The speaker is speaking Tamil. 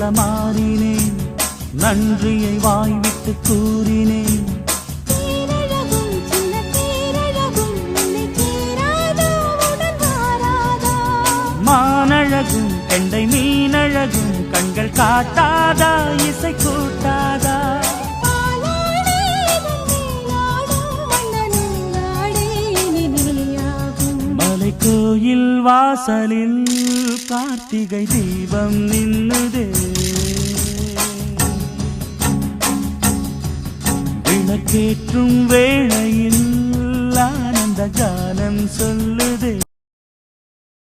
சொல்ல மாறினேன், நன்றியை வாய்விட்டு கூறினேன். மானழகும் கெண்டை மீனழகும் கண்கள் காட்டாதா, இசை கூட்டாதா? மலை கோயில் வாசலில் கார்த்திகை தீபம் நின்னுதே, விளக்கேற்றும் வேளையில் ஆனந்த கானம் சொல்லுதே.